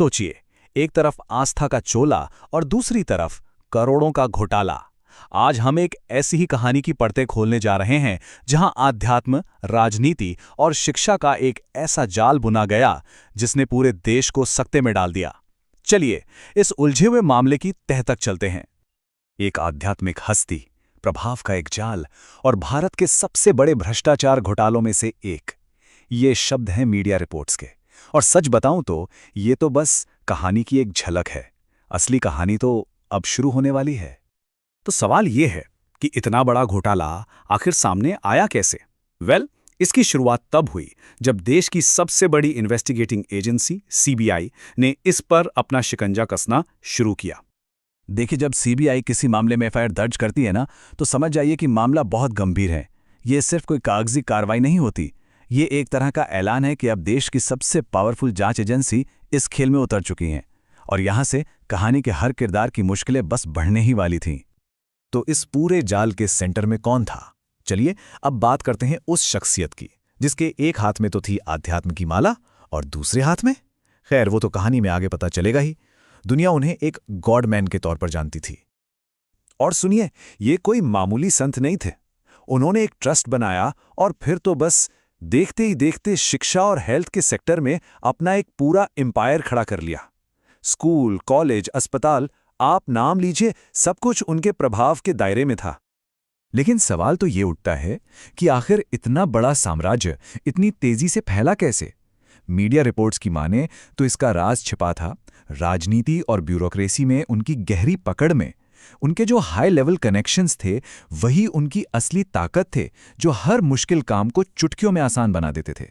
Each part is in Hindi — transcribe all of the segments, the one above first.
सोचिए, एक तरफ आस्था का चोला और दूसरी तरफ करोड़ों का घोटाला। आज हम एक ऐसी ही कहानी की परतें खोलने जा रहे हैं जहां आध्यात्म, राजनीति और शिक्षा का एक ऐसा जाल बुना गया जिसने पूरे देश को सकते में डाल दिया। चलिए इस उलझे हुए मामले की तह तक चलते हैं। एक आध्यात्मिक हस्ती, प्रभाव का एक जाल और भारत के सबसे बड़े भ्रष्टाचार घोटालों में से एक। ये शब्द हैं मीडिया रिपोर्ट्स के, और सच बताऊं तो ये तो बस कहानी की एक झलक है। असली कहानी तो अब शुरू होने वाली है। तो सवाल ये है कि इतना बड़ा घोटाला आखिर सामने आया कैसे? इसकी शुरुआत तब हुई जब देश की सबसे बड़ी इन्वेस्टिगेटिंग एजेंसी सीबीआई ने इस पर अपना शिकंजा कसना शुरू किया। देखिए, जब सीबीआई किसी मामले में एफआईआर दर्ज करती है ना, तो समझ जाइए कि मामला बहुत गंभीर है। ये सिर्फ कोई कागजी कार्रवाई नहीं होती, ये एक तरह का ऐलान है कि अब देश की सबसे पावरफुल जांच एजेंसी इस खेल में उतर चुकी हैं, और यहां से कहानी के हर किरदार की मुश्किलें बस बढ़ने ही वाली थीं। तो इस पूरे जाल के सेंटर में कौन था? चलिए अब बात करते हैं उस शख्सियत की जिसके एक हाथ में तो थी आध्यात्म की माला और दूसरे हाथ में, खैर वो तो कहानी में आगे पता चलेगा ही। दुनिया उन्हें एक गॉडमैन के तौर पर जानती थी। और सुनिए, ये कोई मामूली संत नहीं थे। उन्होंने एक ट्रस्ट बनाया और फिर तो बस देखते ही देखते शिक्षा और हेल्थ के सेक्टर में अपना एक पूरा एम्पायर खड़ा कर लिया। स्कूल, कॉलेज, अस्पताल, आप नाम लीजिए, सब कुछ उनके प्रभाव के दायरे में था। लेकिन सवाल तो ये उठता है कि आखिर इतना बड़ा साम्राज्य इतनी तेजी से फैला कैसे? मीडिया रिपोर्ट्स की माने तो इसका राज छिपा था राजनीति और ब्यूरोक्रेसी में उनकी गहरी पकड़ में। उनके जो हाई लेवल कनेक्शंस थे वही उनकी असली ताकत थे, जो हर मुश्किल काम को चुटकियों में आसान बना देते थे।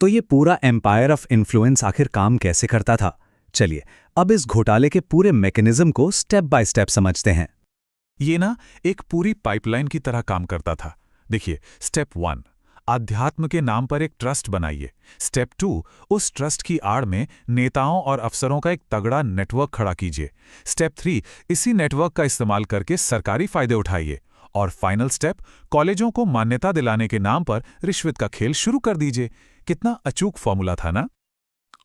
तो ये पूरा एम्पायर ऑफ इन्फ्लुएंस आखिर काम कैसे करता था? चलिए अब इस घोटाले के पूरे मैकेनिज्म को स्टेप बाय स्टेप समझते हैं। ये ना एक पूरी पाइपलाइन की तरह काम करता था। देखिए, स्टेप 1, आध्यात्म के नाम पर एक ट्रस्ट बनाइए। स्टेप 2, उस ट्रस्ट की आड़ में नेताओं और अफसरों का एक तगड़ा नेटवर्क खड़ा कीजिए। स्टेप 3, इसी नेटवर्क का इस्तेमाल करके सरकारी फायदे उठाइए। और फाइनल स्टेप, कॉलेजों को मान्यता दिलाने के नाम पर रिश्वत का खेल शुरू कर दीजिए। कितना अचूक फॉर्मूला था ना?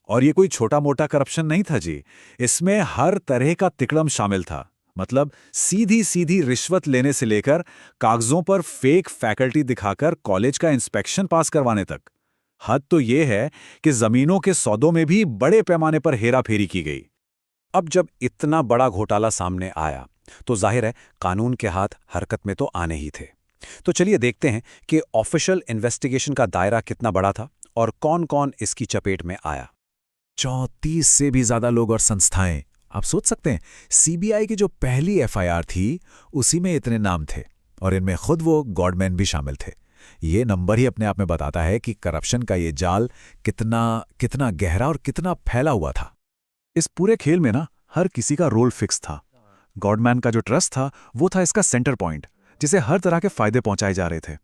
और ये कोई छोटा मोटा करप्शन नहीं था जी, इसमें हर तरह का तिकड़म शामिल था। मतलब सीधी सीधी रिश्वत लेने से लेकर कागजों पर फेक फैकल्टी दिखाकर कॉलेज का इंस्पेक्शन पास करवाने तक। हद तो ये है कि जमीनों के सौदों में भी बड़े पैमाने पर हेराफेरी की गई। अब जब इतना बड़ा घोटाला सामने आया तो जाहिर है कानून के हाथ हरकत में तो आने ही थे। तो चलिए देखते हैं कि ऑफिशियल इन्वेस्टिगेशन का दायरा कितना बड़ा था और कौन कौन इसकी चपेट में आया। 34 से भी ज्यादा लोग और संस्थाएं। आप सोच सकते हैं, सीबीआई की जो पहली एफआईआर थी उसी में इतने नाम थे, और इनमें खुद वो गॉडमैन भी शामिल थे। ये नंबर ही अपने आप में बताता है कि करप्शन का ये जाल कितना कितना गहरा और कितना फैला हुआ था। इस पूरे खेल में ना हर किसी का रोल फिक्स था। गॉडमैन का जो ट्रस्ट था वो था इसका सेंटर पॉइंट, जिसे हर तरह के फायदे पहुंचाए जा रहे थे।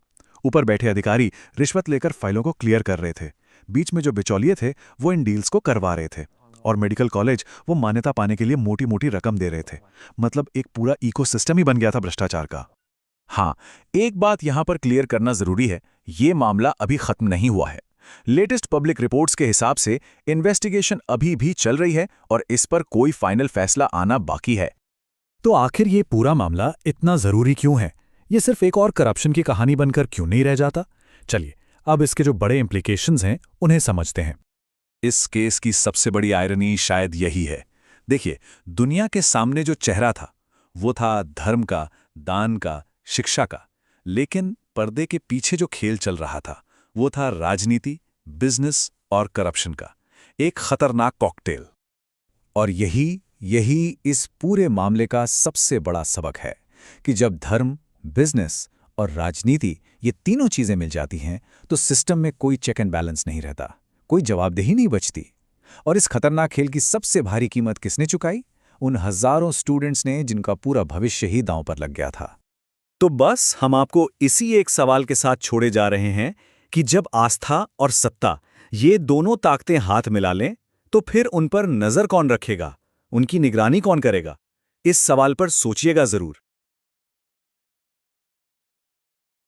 ऊपर बैठे अधिकारी रिश्वत लेकर फाइलों को क्लियर कर रहे थे। बीच में जो बिचौलिए थे वो इन डील्स को करवा रहे थे, और मेडिकल कॉलेज वो मान्यता पाने के लिए मोटी मोटी रकम दे रहे थे। मतलब एक पूरा इकोसिस्टम ही बन गया था भ्रष्टाचार का। हाँ, एक बात यहां पर क्लियर करना जरूरी है, ये मामला अभी खत्म नहीं हुआ है। लेटेस्ट पब्लिक रिपोर्ट्स के हिसाब से इन्वेस्टिगेशन अभी भी चल रही है और इस पर कोई फाइनल फैसला आना बाकी है। तो आखिर ये पूरा मामला इतना जरूरी क्यों है? ये सिर्फ एक और करप्शन की कहानी बनकर क्यों नहीं रह जाता? चलिए अब इसके जो बड़े इंप्लीकेशंस हैं उन्हें समझते हैं। इस केस की सबसे बड़ी आयरनी शायद यही है। देखिए, दुनिया के सामने जो चेहरा था वो था धर्म का, दान का, शिक्षा का, लेकिन पर्दे के पीछे जो खेल चल रहा था वो था राजनीति, बिजनेस और करप्शन का एक खतरनाक कॉकटेल। और यही इस पूरे मामले का सबसे बड़ा सबक है कि जब धर्म, बिजनेस और राजनीति ये तीनों चीजें मिल जाती हैं तो सिस्टम में कोई चेक एंड बैलेंस नहीं रहता, कोई जवाबदेही नहीं बचती। और इस खतरनाक खेल की सबसे भारी कीमत किसने चुकाई? उन हजारों स्टूडेंट्स ने जिनका पूरा भविष्य ही दांव पर लग गया था। तो बस हम आपको इसी एक सवाल के साथ छोड़े जा रहे हैं कि जब आस्था और सत्ता ये दोनों ताकतें हाथ मिला लें तो फिर उन पर नजर कौन रखेगा, उनकी निगरानी कौन करेगा? इस सवाल पर सोचिएगा जरूर।